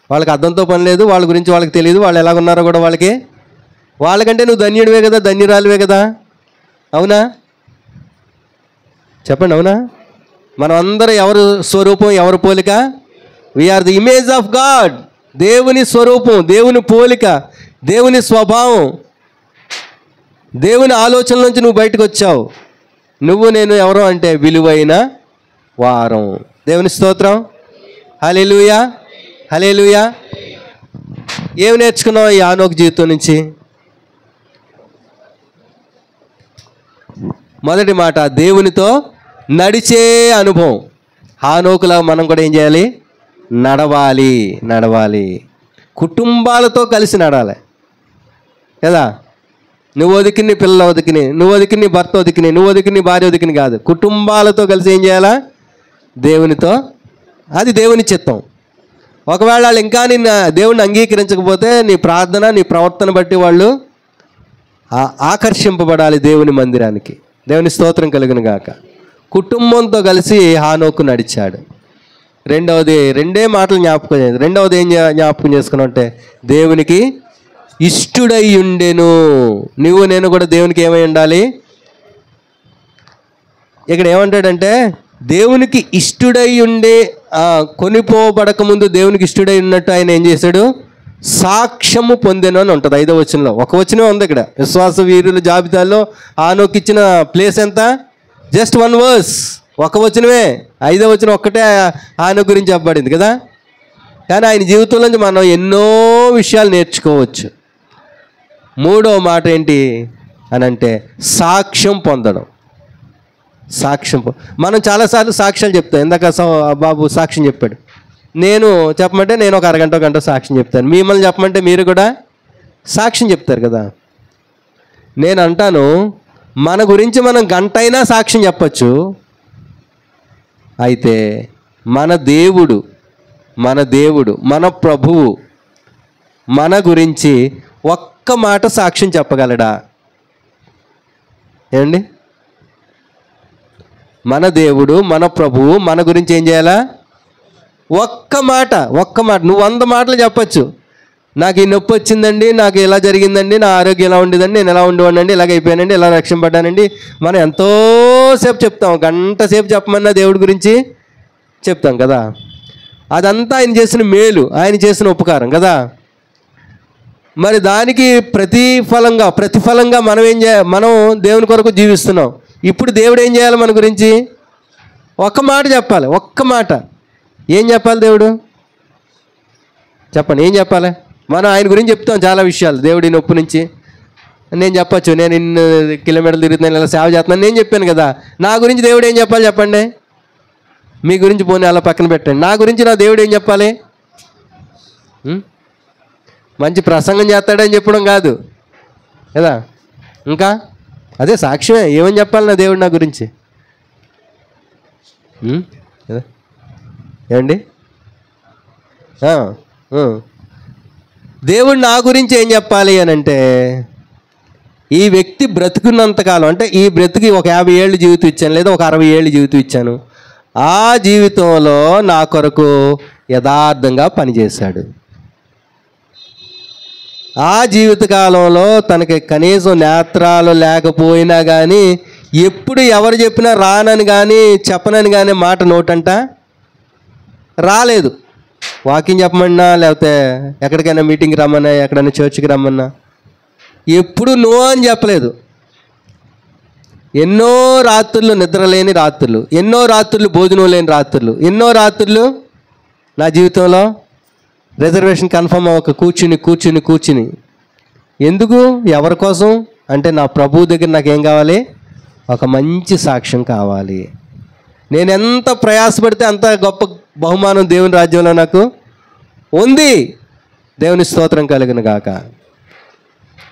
వాళ్ళకి అర్థంతో పని లేదు, వాళ్ళ గురించి వాళ్ళకి తెలియదు, వాళ్ళు ఎలాగున్నారో కూడా వాళ్ళకంటే నువ్వు ధన్యుడివే కదా, ధన్యురాలివే కదా. అవునా? చెప్పండి, అవునా? మనం అందరూ ఎవరు స్వరూపం, ఎవరి పోలిక? We are the image of God. దేవుని స్వరూపం, దేవుని పోలిక, దేవుని స్వభావం, దేవుని ఆలోచనల నుంచి నువ్వు బయటకు వచ్చావు. నువ్వు నేను ఎవరు అంటే విలువైన వారం. దేవుని స్తోత్రం. హల్లెలూయా, హల్లెలూయా. ఏమి నేర్చుకున్నావు ఈ హనోకు జీవితం నుంచి? మొదటి మాట, దేవునితో నడిచే అనుభవం. హనోకులా మనం కూడా ఏం చేయాలి? నడవాలి. కుటుంబాలతో కలిసి నడాలి కదా. నువ్వు ఒదికిని, నీ పిల్లల ఒదికిని, నువ్వు ఒదికిని, నీ భర్త ఒదికిని, నువ్వు ఒదికిని, నీ భార్య ఒదికిని కాదు. కుటుంబాలతో కలిసి ఏం చేయాలా? దేవునితో. అది దేవుని చిత్తం. ఒకవేళ వాళ్ళు ఇంకా నిన్ను దేవుణ్ణి అంగీకరించకపోతే నీ ప్రార్థన, నీ ప్రవర్తన బట్టి వాళ్ళు ఆకర్షింపబడాలి దేవుని మందిరానికి. దేవుని స్తోత్రం కలుగును గాక. కుటుంబంతో కలిసి హనోకు నడిచాడు. రెండవది, రెండే మాటలు జ్ఞాపకం చేయాలి. రెండవది ఏం జ్ఞాపకం చేసుకున్నావు? దేవునికి ఇష్టుడై ఉండెను. నువ్వు నేను కూడా దేవునికి ఏమై ఉండాలి? ఇక్కడ ఏమంటాడంటే దేవునికి ఇష్టుడై ఉండి కొనిపోబడక ముందు దేవునికి ఇష్టుడై ఉన్నట్టు ఆయన ఏం చేశాడు? సాక్ష్యము పొందెను అని ఉంటుంది 5వ వచనంలో. ఒక వచనమే ఉంది ఇక్కడ. విశ్వాస వీరుల జాబితాలో హనోకు ఇచ్చిన ప్లేస్ ఎంత? జస్ట్ 1 వర్స్, ఒక వచనమే. 5వ వచనం ఒక్కటే హనోకు గురించి చెప్పబడింది కదా. కానీ ఆయన జీవితంలో నుంచి మనం ఎన్నో విషయాలు నేర్చుకోవచ్చు. 3వ మాట ఏంటి అని అంటే సాక్ష్యం పొందడం. మనం చాలాసార్లు సాక్ష్యాలు చెప్తాం. ఇందాక బాబు సాక్ష్యం చెప్పాడు. నేను చెప్పమంటే నేను ఒక అరగంట గంట సాక్ష్యం చెప్తాను. మిమ్మల్ని చెప్పమంటే మీరు కూడా సాక్ష్యం చెప్తారు కదా. నేను అంటాను, మన గురించి మనం గంట అయినా సాక్ష్యం చెప్పచ్చు. అయితే మన దేవుడు మన ప్రభువు మన గురించి ఒక్క మాట సాక్ష్యం చెప్పగలడా? ఏమండి? మన దేవుడు మన ప్రభువు మన గురించి ఏం చేయాలా? ఒక్క మాట. నువ్వు 100 మాటలు చెప్పచ్చు. నాకు ఈ నొప్పి వచ్చిందండి, నాకు ఇలా జరిగిందండి, నా ఆరోగ్యం ఎలా ఉండేదండి, నేను ఎలా ఉండేవాడినండి, ఇలాగ అయిపోయానండి, ఇలా రక్షింపడ్డానండి. మనం ఎంతోసేపు చెప్తాం. గంట సేపు చెప్పమన్నా దేవుడి గురించి చెప్తాం కదా. అదంతా ఆయన చేసిన మేలు, ఆయన చేసిన ఉపకారం కదా. మరి దానికి ప్రతిఫలంగా మనం దేవుని కొరకు జీవిస్తున్నాం. ఇప్పుడు దేవుడు ఏం చేయాలి? మన గురించి ఒక్క మాట చెప్పాలి. ఒక్క మాట ఏం చెప్పాలి? దేవుడు చెప్పండి, ఏం చెప్పాలి? మనం ఆయన గురించి చెప్తాం చాలా విషయాలు. దేవుడి నొప్పి నుంచి నేను చెప్పచ్చు, నేను ఇన్ని కిలోమీటర్లు తిరుగుతున్నాను, ఇలా సేవ చేస్తున్నాను, నేను చెప్పాను కదా. నా గురించి దేవుడు ఏం చెప్పాలి చెప్పండి? మీ గురించి పోనీ అలా పక్కన పెట్టండి. నా గురించి నా దేవుడు ఏం చెప్పాలి? మంచి ప్రసంగం చేస్తాడని చెప్పడం కాదు కదా. ఇంకా అదే సాక్ష్యమే. ఏమని చెప్పాలి నా దేవుడు నా గురించి? ఏమండి? దేవుడు నా గురించి ఏం చెప్పాలి అని అంటే, ఈ వ్యక్తి బ్రతుకున్నంతకాలం, అంటే ఈ బ్రతికి ఒక 50 ఏళ్ళు జీవితం ఇచ్చాను, లేదా ఒక 60 ఏళ్ళు జీవితం ఇచ్చాను, ఆ జీవితంలో నా కొరకు యథార్థంగా పనిచేశాడు. ఆ జీవితకాలంలో తనకి కనీసం నేత్రాలు లేకపోయినా కానీ ఎప్పుడు ఎవరు చెప్పినా రానని కానీ చెప్పనని కానీ మాట నోటంట రాలేదు. వాకింగ్ చెప్పమన్నా, లేకపోతే ఎక్కడికైనా మీటింగ్కి రమ్మన్నా, ఎక్కడైనా చర్చికి రమ్మన్నా ఎప్పుడు నో అని చెప్పలేదు. ఎన్నో రాత్రులు నిద్ర లేని రాత్రులు, ఎన్నో రాత్రులు భోజనం లేని రాత్రులు, ఎన్నో రాత్రులు నా జీవితంలో రిజర్వేషన్ కన్ఫర్మ్ అవ్వక కూర్చుని ఎందుకు? ఎవరి కోసం అంటే నా ప్రభువు దగ్గర నాకేం కావాలి? ఒక మంచి సాక్ష్యం కావాలి. నేను ఎంత ప్రయాసపడితే అంత గొప్ప బహుమానం దేవుని రాజ్యంలో నాకు ఉంది. దేవుని స్తోత్రం కలుగును గాక.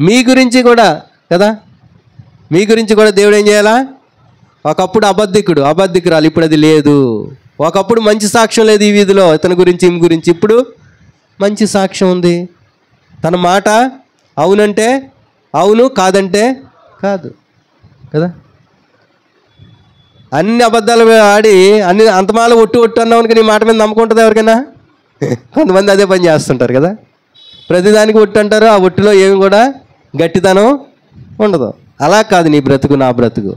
మీ గురించి కూడా కదా. మీ గురించి కూడా దేవుడు ఏం చేయాలా? ఒకప్పుడు అబద్ధికురాలు, ఇప్పుడు అది లేదు. ఒకప్పుడు మంచి సాక్ష్యం లేదు ఈ వీధిలో ఇతని గురించి ఈమె గురించి, ఇప్పుడు మంచి సాక్ష్యం ఉంది. తన మాట అవునంటే అవును, కాదంటే కాదు కదా. అన్ని అబద్ధాలు ఆడి అన్ని అంతమాల ఒట్టు అన్నామనుక నీ మాట మీద నమ్మకం ఉంటుంది ఎవరికైనా? కొంతమంది అదే పని చేస్తుంటారు కదా. ప్రతిదానికి ఒట్టు అంటారు, ఆ ఒట్టులో ఏమి కూడా గట్టితనం ఉండదు. అలా కాదు నీ బ్రతుకు, నా బ్రతుకు,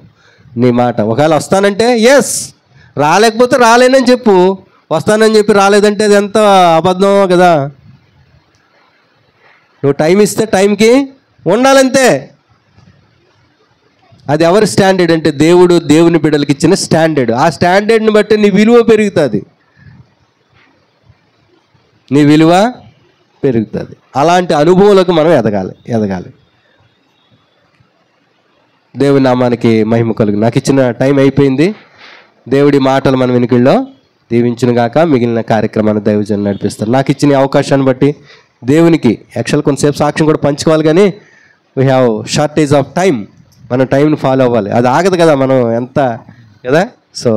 నీ మాట. ఒకవేళ వస్తానంటే ఎస్, రాలేకపోతే రాలేనని చెప్పు. వస్తానని చెప్పి రాలేదంటే అది ఎంత అబద్ధం కదా. నువ్వు టైం ఇస్తే టైంకి ఉండాలంతే. అది ఎవరి స్టాండర్డ్ అంటే దేవుని బిడ్డలకి ఇచ్చిన స్టాండర్డ్. ఆ స్టాండర్డ్ని బట్టి నీ విలువ పెరుగుతుంది, నీ విలువ పెరుగుతుంది. అలాంటి అనుభవాలకు మనం ఎదగాలి. దేవుని నామానికి మహిమ కలుగు. నాకు ఇచ్చిన టైం అయిపోయింది. దేవుడి మాటలు మన వెనుకల్లో దీవించును గాక. మిగిలిన కార్యక్రమాన్ని దైవజనులు నడిపిస్తారు. నాకు ఇచ్చిన అవకాశాన్ని బట్టి దేవునికి యాక్చువల్ కొంతసేపు సాక్ష్యం కూడా పంచుకోవాలి, కానీ we have shortage of time. మనం టైంని ఫాలో అవ్వాలి, అది ఆగదు కదా మనం ఎంత కదా. సో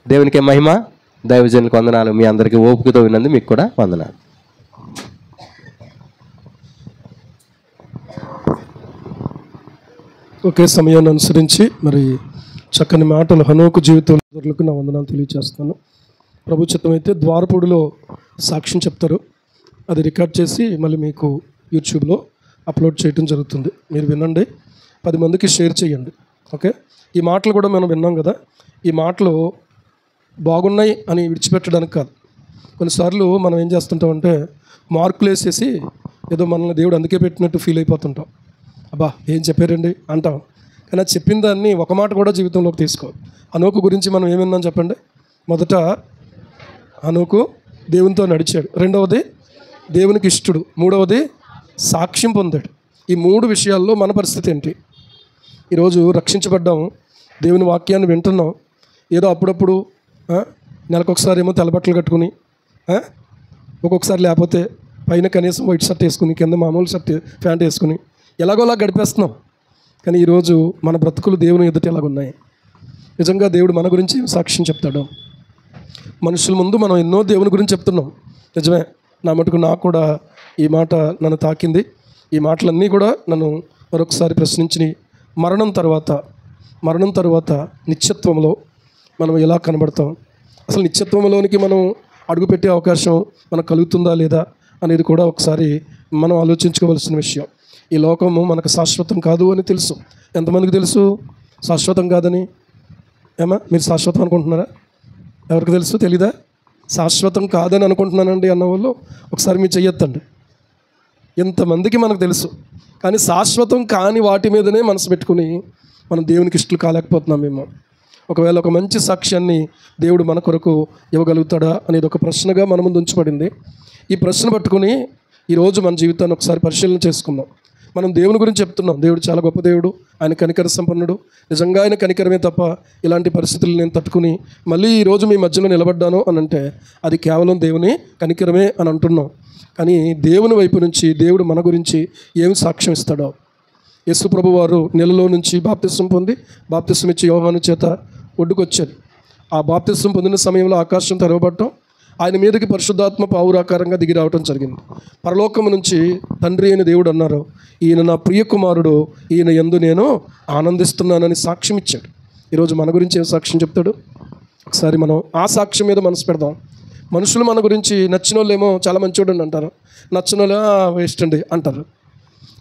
దేవునికి మహిమ, దైవజనులకు వందనాలు. మీ అందరికీ ఓపికతో విన్నందు మీకు కూడా వందనాలు. ఒకే సమయాన్ని అనుసరించి మరి చక్కని మాటలు హనోకు జీవితంలో నా వందనాలు తెలియజేస్తాను. ప్రభు చిత్తమైతే ద్వారపూడిలో సాక్ష్యం చెప్తారు, అది రికార్డ్ చేసి మళ్ళీ మీకు యూట్యూబ్లో అప్లోడ్ చేయడం జరుగుతుంది. మీరు వినండి, 10 మందికి షేర్ చేయండి. ఓకే, ఈ మాటలు కూడా మనం విన్నాం కదా. ఈ మాటలు బాగున్నాయి అని విడిచిపెట్టడానికి కాదు. కొన్నిసార్లు మనం ఏం చేస్తుంటామంటే మార్కులు వేసేసి ఏదో మనల్ని దేవుడు అందుకే పెట్టినట్టు ఫీల్ అయిపోతుంటాం. అబ్బా ఏం చెప్పారండి అంటాం, కానీ అది చెప్పిన దాన్ని ఒక మాట కూడా జీవితంలోకి తీసుకోవాలి. హనోకు గురించి మనం ఏం విన్నాం చెప్పండి. మొదట హనోకు దేవునితో నడిచాడు, రెండవది దేవునికి ఇష్టడు, మూడవది సాక్ష్యం పొందాడు. ఈ 3 విషయాల్లో మన పరిస్థితి ఏంటి? ఈరోజు రక్షించబడ్డాం, దేవుని వాక్యాన్ని వింటున్నాం, ఏదో అప్పుడప్పుడు నెలకొకసారి ఏమో తెల్లబట్టలు కట్టుకుని, ఒక్కొక్కసారి లేకపోతే పైన కనీసం వైట్ షర్ట్ వేసుకుని, కింద మామూలు షర్ట్ ప్యాంట్ వేసుకుని ఎలాగోలా గడిపేస్తున్నాం. కానీ ఈరోజు మన బ్రతుకులు దేవుని ఎదుట ఎలాగున్నాయి? నిజంగా దేవుడు మన గురించి సాక్ష్యం చెప్తాడు. మనుషుల ముందు మనం ఎన్నో దేవుని గురించి చెప్తున్నాం, నిజమే. నా మటుకు నాకు కూడా ఈ మాట నన్ను తాకింది. ఈ మాటలన్నీ కూడా నన్ను మరొకసారి ప్రశ్నించి, మరణం తర్వాత నిత్యత్వంలో మనం ఎలా కనబడతాం, అసలు నిత్యత్వంలోనికి మనం అడుగుపెట్టే అవకాశం మనకు కలుగుతుందా లేదా అనేది కూడా ఒకసారి మనం ఆలోచించుకోవాల్సిన విషయం. ఈ లోకము మనకు శాశ్వతం కాదు అని తెలుసు. ఎంతమందికి తెలుసు శాశ్వతం కాదని? ఏమా మీరు శాశ్వతం అనుకుంటున్నారా? ఎవరికి తెలుసు? తెలీదా? శాశ్వతం కాదని అనుకుంటున్నానండి అన్నవాళ్ళు ఒకసారి మీరు చెయ్యొద్దండి. ఎంతమందికి మనకు తెలుసు, కానీ శాశ్వతం కాని వాటి మీదనే మనసు పెట్టుకుని మనం దేవునికి ఇష్టలు కాలేకపోతున్నాం మేము. ఒకవేళ ఒక మంచి సాక్ష్యాన్ని దేవుడు మన కొరకు ఇవ్వగలుగుతాడా అనేది ఒక ప్రశ్నగా మన ముందు ఉంచబడింది. ఈ ప్రశ్న పట్టుకుని ఈరోజు మన జీవితాన్ని ఒకసారి పరిశీలన చేసుకుందాం. మనం దేవుని గురించి చెప్తున్నాం, దేవుడు చాలా గొప్ప దేవుడు, ఆయన కనికర సంపన్నుడు. నిజంగా ఆయన కనికరమే తప్ప ఇలాంటి పరిస్థితులు నేను తట్టుకుని మళ్ళీ ఈరోజు మీ మధ్యలో నిలబడ్డాను అని అంటే అది కేవలం దేవుని కనికరమే అని అంటున్నాం. కానీ దేవుని వైపు నుంచి దేవుడు మన గురించి ఏమి సాక్ష్యం ఇస్తాడో. యేసు ప్రభు వారు నెలలో నుంచి బాప్తిస్వం పొంది బాప్తిస్వం ఇచ్చి యోహాను చేత ఒడ్డుకొచ్చారు. ఆ బాప్తిస్వం పొందిన సమయంలో ఆకాశం తెరవబడటం, ఆయన మీదకి పరిశుద్ధాత్మ పావురాకారంగా దిగి రావటం జరిగింది. పరలోకము నుంచి తండ్రి అయిన దేవుడు అన్నారు, ఈయన నా ప్రియ కుమారుడు, ఈయన యందు నేను ఆనందిస్తున్నానని సాక్ష్యం ఇచ్చాడు. ఈరోజు మన గురించి ఏం సాక్ష్యం చెప్తాడు? ఒకసారి మనం ఆ సాక్ష్యం మీద మనసు పెడదాం. మనుషులు మన గురించి నచ్చిన వాళ్ళు ఏమో చాలా మంచోడు అంటారు, నచ్చిన వాళ్ళు వేస్ట్ అండి అంటారు.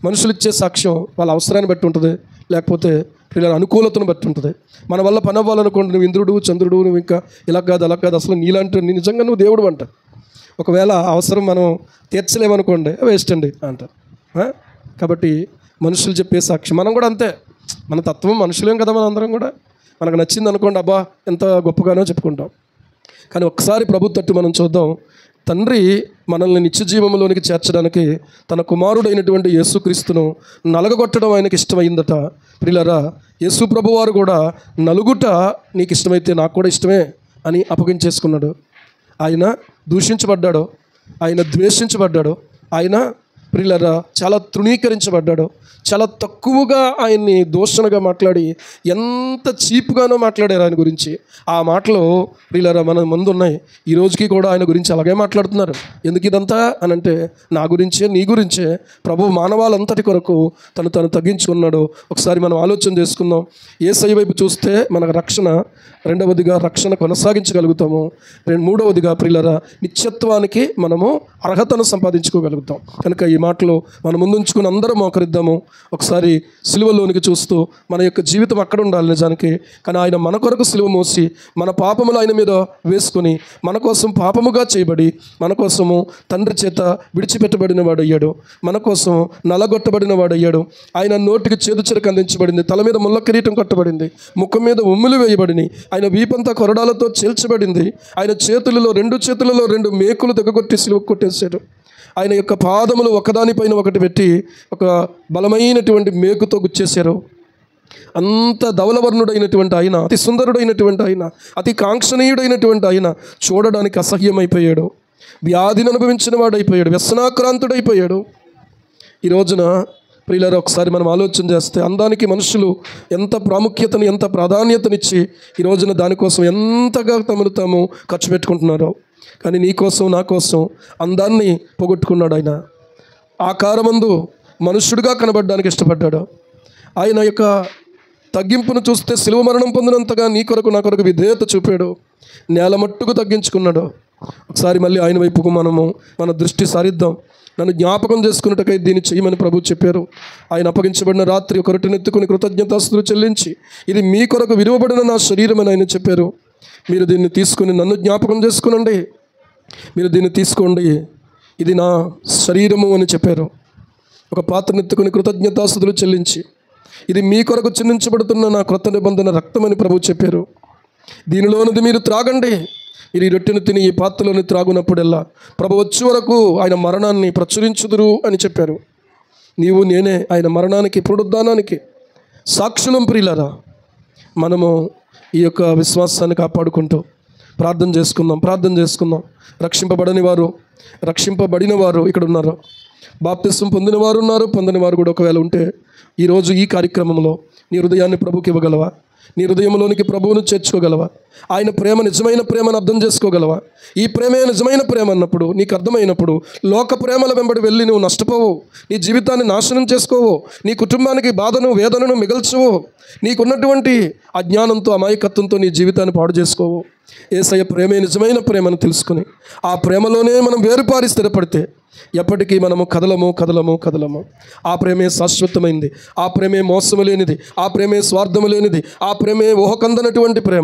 మనుషులు ఇచ్చే సాక్ష్యం వాళ్ళ అవసరాన్ని బట్టి ఉంటుంది, లేకపోతే పిల్లల అనుకూలతను బట్టి ఉంటుంది. మన వల్ల పని అవ్వాలనుకోండి, నువ్వు ఇంద్రుడు చంద్రుడు, నువ్వు ఇంకా ఇలా కాదు అలా కాదు, అసలు నీలాంటి నిజంగా నువ్వు దేవుడు అంటారు. ఒకవేళ అవసరం మనం తీర్చలేమనుకోండి, వేస్ట్ అండి అంటారు. కాబట్టి మనుషులు చెప్పే సాక్ష్యం మనం కూడా అంతే. మన తత్వం మనుషులేం కదా, మన అందరం కూడా మనకు నచ్చింది అనుకోండి, అబ్బా ఎంత గొప్పగానో చెప్పుకుంటాం. కానీ ఒక్కసారి ప్రభు తట్టు మనం చూద్దాం. తండ్రి మనల్ని నిత్య జీవంలోనికి చేర్చడానికి తన కుమారుడైనటువంటి యేసుక్రీస్తును నలగగొట్టడం ఆయనకి ఇష్టమైందట. ప్రియులారా, యేసు ప్రభువారు కూడా నలుగుట నీకు ఇష్టమైతే నాకు కూడా ఇష్టమే అని అప్పగించేసుకున్నాడు. ఆయన దూషించబడ్డాడు, ఆయన ద్వేషించబడ్డాడు, ఆయన ప్రియులారా చాలా తృణీకరించబడ్డాడో, చాలా తక్కువగా ఆయన్ని దూషణగా మాట్లాడి ఎంత చీప్గానో మాట్లాడారు ఆయన గురించి. ఆ మాటలు ప్రియులారా మన ముందు ఉన్నాయి. ఈ రోజుకి కూడా ఆయన గురించి అలాగే మాట్లాడుతున్నారు. ఎందుకు ఇదంతా అని అంటే, నా గురించే, నీ గురించే ప్రభు మానవాళంతటి కొరకు తను తగ్గించుకున్నాడు. ఒకసారి మనం ఆలోచన చేసుకుందాం. యేసయ్య వైపు చూస్తే మనకు రక్షణ, రెండవదిగా రక్షణ కొనసాగించగలుగుతాము, మూడవదిగా ప్రియులారా నిత్యత్వానికి మనము అర్హతను సంపాదించుకోగలుగుతాం. కనుక ఈ మాటలు మనం ముందుంచుకుని అందరం మోకరిద్దాము. ఒకసారి సిలువలోనికి చూస్తూ మన యొక్క జీవితం అక్కడ ఉండాలి నిజానికి. కానీ ఆయన మన కొరకు సిలువ మోసి మన పాపములు ఆయన మీద వేసుకొని మన కోసం పాపముగా చేయబడి మన కోసము తండ్రి చేత విడిచిపెట్టబడిన వాడయ్యాడు, మన కోసం నలగొట్టబడిన వాడయ్యాడు. ఆయన నోటికి చేదు చెరకు అందించబడింది, తల మీద ముళ్ళ కిరీటం కట్టబడింది, ముఖం మీద ఉమ్ములు వేయబడినాయి, ఆయన వీపంతా కొరడాలతో చీల్చబడింది, ఆయన రెండు చేతులలో రెండు మేకులు తెగగొట్టి సిలువ కొట్టేశాడు. ఆయన యొక్క పాదములు ఒకదానిపైన ఒకటి పెట్టి ఒక బలమైనటువంటి మేకుతో గుచ్చేశారు. అంత ధవలవర్ణుడైనటువంటి ఆయన, అతి సుందరుడైనటువంటి ఆయన, అతి కాంక్షణీయుడైనటువంటి ఆయన చూడడానికి అసహ్యమైపోయాడు, వ్యాధిని అనుభవించిన వాడైపోయాడు, వ్యసనాక్రాంతుడైపోయాడు. ఈ రోజున ప్రియులారా ఒకసారి మనం ఆలోచన చేస్తే అందానికి మనుషులు ఎంత ప్రాముఖ్యతని, ఎంత ప్రాధాన్యతనిచ్చి ఈ రోజున దానికోసం ఎంతగా తమను తాము ఖర్చు పెట్టుకుంటున్నారో. కానీ నీ కోసం, నా కోసం అందాన్ని పోగొట్టుకున్నాడు ఆయన. ఆకారమందు మనుష్యుడిగా కనబడడానికి ఇష్టపడ్డాడు. ఆయన యొక్క తగ్గింపును చూస్తే సిలువ మరణం పొందినంతగా నీ కొరకు, నా కొరకు విధేయత చూపాడు, నేల మట్టుకు తగ్గించుకున్నాడు. ఒకసారి మళ్ళీ ఆయన వైపుకు మన దృష్టి సారిద్దాం. నన్ను జ్ఞాపకం చేసుకున్నట్టుకై దీన్ని చేయమని ప్రభు చెప్పారు. ఆయన అప్పగించబడిన రాత్రి ఒక రొట్టెనెత్తుకుని కృతజ్ఞతాస్తుతులు చెల్లించి, ఇది మీ కొరకు విలువబడిన నా శరీరం అని ఆయన చెప్పారు. మీరు దీన్ని తీసుకుని నన్ను జ్ఞాపకం చేసుకునండి, మీరు దీన్ని తీసుకోండి, ఇది నా శరీరము అని చెప్పారు. ఒక పాత్రనెత్తుకుని కృతజ్ఞతాస్తుతులు చెల్లించి, ఇది మీ కొరకు చిందించబడుతున్న నా క్రొత్త నిబంధన రక్తమని ప్రభు చెప్పారు. దీనిలోనిది మీరు త్రాగండి, ఇది రొట్టెను తిని ఈ పాత్రలోని త్రాగునప్పుడల్లా ప్రభు వచ్చే వరకు ఆయన మరణాన్ని ప్రచురించుదురు అని చెప్పారు. నీవు నేనే ఆయన మరణానికి, పునరుద్ధానానికి సాక్షులం. ప్రియులారా, మనము ఈ యొక్క విశ్వాసాన్ని కాపాడుకుంటూ ప్రార్థన చేసుకుందాం. రక్షింపబడిన వారు ఇక్కడ ఉన్నారు, బాప్తిస్మం పొందిన వారు ఉన్నారు, పొందని వారు కూడా ఒకవేళ ఉంటే ఈరోజు ఈ కార్యక్రమంలో నీ హృదయాన్ని ప్రభుకి ఇవ్వగలవా? నీ హృదయంలోనికి ప్రభువును చేర్చుకోగలవా? ఆయన ప్రేమ నిజమైన ప్రేమను అర్థం చేసుకోగలవా? ఈ ప్రేమే నిజమైన ప్రేమ అన్నప్పుడు, నీకు అర్థమైనప్పుడు లోక ప్రేమల వెంబడి వెళ్ళి నువ్వు నష్టపోవు, నీ జీవితాన్ని నాశనం చేసుకోవు, నీ కుటుంబానికి బాధను వేదనను మిగల్చవు, నీకున్నటువంటి అజ్ఞానంతో అమాయకత్వంతో నీ జీవితాన్ని పాడు చేసుకోవు. యేసయ్య ప్రేమే నిజమైన ప్రేమను తెలుసుకుని ఆ ప్రేమలోనే మనం వేరుపారి స్థిరపడితే ఎప్పటికీ మనము కదలము. ఆ ప్రేమే శాశ్వతమైంది, ఆ ప్రేమే మోసము లేనిది, ఆ ప్రేమే స్వార్థము లేనిది, ఆ ప్రేమే ఊహకందనటువంటి ప్రేమ.